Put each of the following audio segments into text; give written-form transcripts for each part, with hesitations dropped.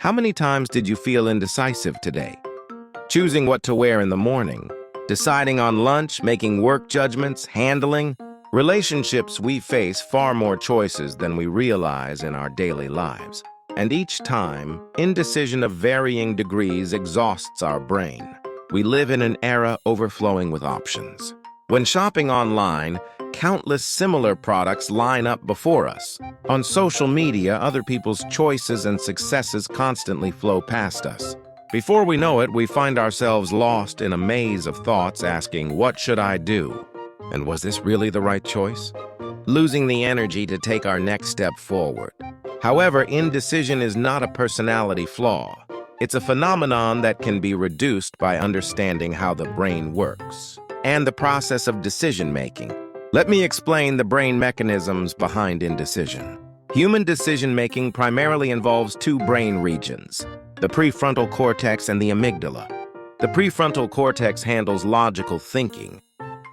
How many times did you feel indecisive today? Choosing what to wear in the morning, deciding on lunch, making work judgments, handling relationships. We face far more choices than we realize in our daily lives. And each time, indecision of varying degrees exhausts our brain. We live in an era overflowing with options. When shopping online, countless similar products line up before us. On social media, other people's choices and successes constantly flow past us. Before we know it, we find ourselves lost in a maze of thoughts asking, what should I do? And was this really the right choice? Losing the energy to take our next step forward. However, indecision is not a personality flaw. It's a phenomenon that can be reduced by understanding how the brain works and the process of decision-making. Let me explain the brain mechanisms behind indecision. Human decision-making primarily involves two brain regions, the prefrontal cortex and the amygdala. The prefrontal cortex handles logical thinking,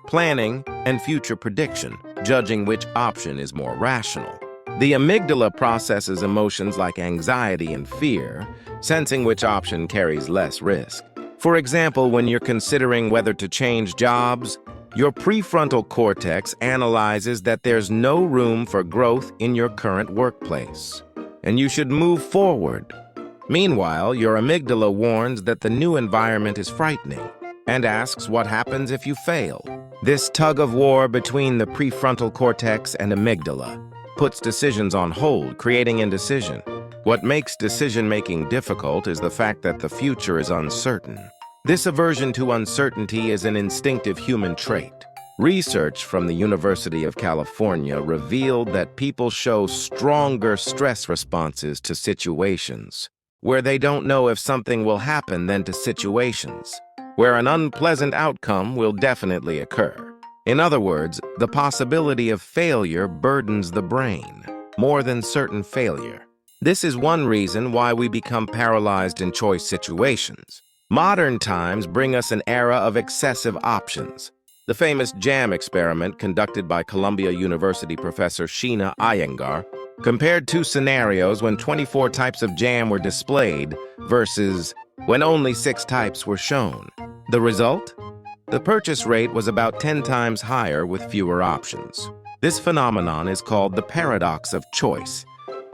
planning, and future prediction, judging which option is more rational. The amygdala processes emotions like anxiety and fear, sensing which option carries less risk. For example, when you're considering whether to change jobs, your prefrontal cortex analyzes that there's no room for growth in your current workplace, and you should move forward. Meanwhile, your amygdala warns that the new environment is frightening and asks what happens if you fail. This tug-of-war between the prefrontal cortex and amygdala puts decisions on hold, creating indecision. What makes decision-making difficult is the fact that the future is uncertain. This aversion to uncertainty is an instinctive human trait. Research from the University of California revealed that people show stronger stress responses to situations where they don't know if something will happen than to situations where an unpleasant outcome will definitely occur. In other words, the possibility of failure burdens the brain more than certain failure. This is one reason why we become paralyzed in choice situations. Modern times bring us an era of excessive options. The famous jam experiment conducted by Columbia University professor Sheena Iyengar compared two scenarios when 24 types of jam were displayed versus when only 6 types were shown. The result? The purchase rate was about 10 times higher with fewer options. This phenomenon is called the paradox of choice,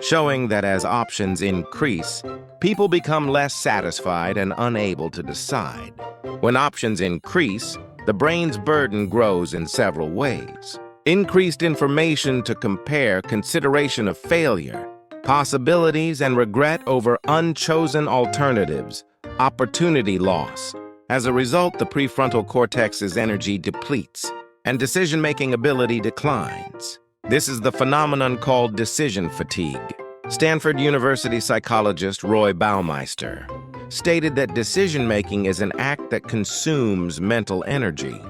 showing that as options increase, people become less satisfied and unable to decide. When options increase, the brain's burden grows in several ways. Increased information to compare, consideration of failure, possibilities and regret over unchosen alternatives, opportunity loss. As a result, the prefrontal cortex's energy depletes and decision-making ability declines. This is the phenomenon called decision fatigue. Stanford University psychologist Roy Baumeister stated that decision-making is an act that consumes mental energy,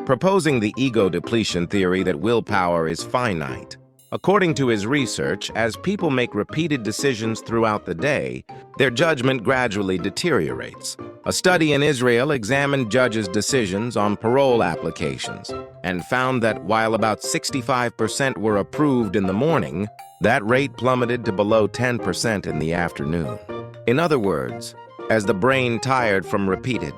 proposing the ego depletion theory that willpower is finite. According to his research, as people make repeated decisions throughout the day, their judgment gradually deteriorates. A study in Israel examined judges' decisions on parole applications and found that while about 65% were approved in the morning, that rate plummeted to below 10% in the afternoon. In other words, as the brain tired from repeated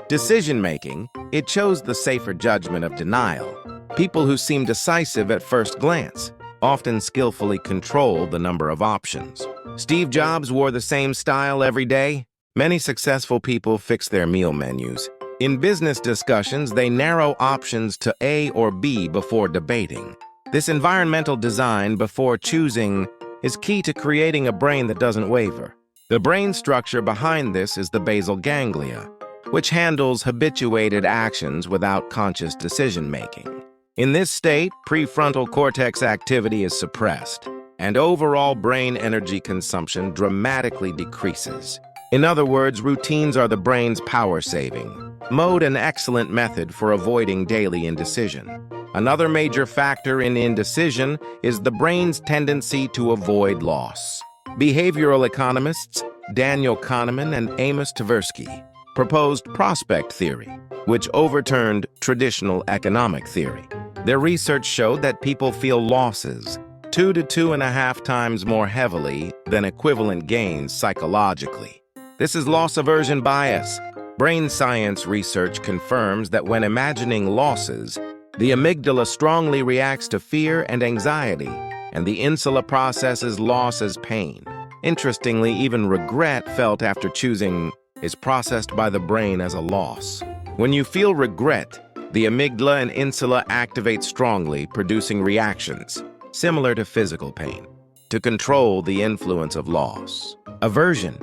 decision-making, it chose the safer judgment of denial. People who seem decisive at first glance often skillfully control the number of options. Steve Jobs wore the same style every day. Many successful people fix their meal menus. In business discussions, they narrow options to A or B before debating. This environmental design before choosing is key to creating a brain that doesn't waver. The brain structure behind this is the basal ganglia, which handles habituated actions without conscious decision-making. In this state, prefrontal cortex activity is suppressed, and overall brain energy consumption dramatically decreases. In other words, routines are the brain's power-saving mode, an excellent method for avoiding daily indecision. Another major factor in indecision is the brain's tendency to avoid loss. Behavioral economists Daniel Kahneman and Amos Tversky proposed prospect theory, which overturned traditional economic theory. Their research showed that people feel losses 2 to 2.5 times more heavily than equivalent gains psychologically. This is loss aversion bias. Brain science research confirms that when imagining losses, the amygdala strongly reacts to fear and anxiety, and the insula processes loss as pain. Interestingly, even regret felt after choosing is processed by the brain as a loss. When you feel regret, the amygdala and insula activate strongly, producing reactions similar to physical pain to control the influence of loss. Aversion.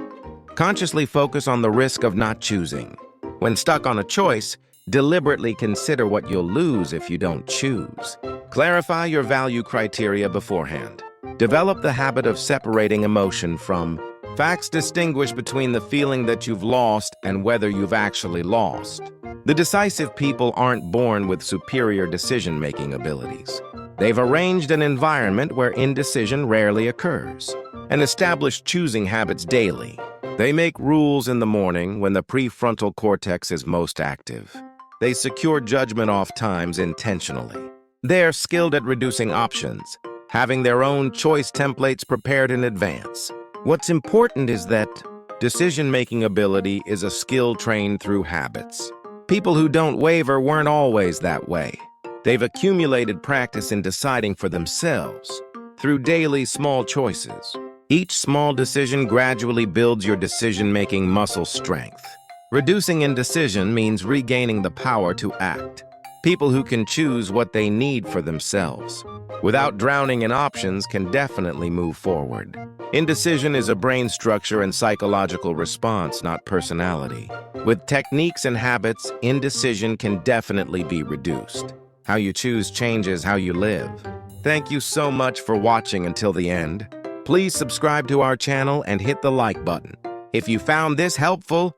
Consciously focus on the risk of not choosing. When stuck on a choice, deliberately consider what you'll lose if you don't choose. Clarify your value criteria beforehand. Develop the habit of separating emotion from facts. Distinguish between the feeling that you've lost and whether you've actually lost. The decisive people aren't born with superior decision-making abilities. They've arranged an environment where indecision rarely occurs and established choosing habits daily. They make rules in the morning when the prefrontal cortex is most active. They secure judgment off times intentionally. They're skilled at reducing options, having their own choice templates prepared in advance. What's important is that decision-making ability is a skill trained through habits. People who don't waver weren't always that way. They've accumulated practice in deciding for themselves through daily small choices. Each small decision gradually builds your decision-making muscle strength. Reducing indecision means regaining the power to act. People who can choose what they need for themselves, without drowning in options, can definitely move forward. Indecision is a brain structure and psychological response, not personality. With techniques and habits, indecision can definitely be reduced. How you choose changes how you live. Thank you so much for watching until the end. Please subscribe to our channel and hit the like button. If you found this helpful,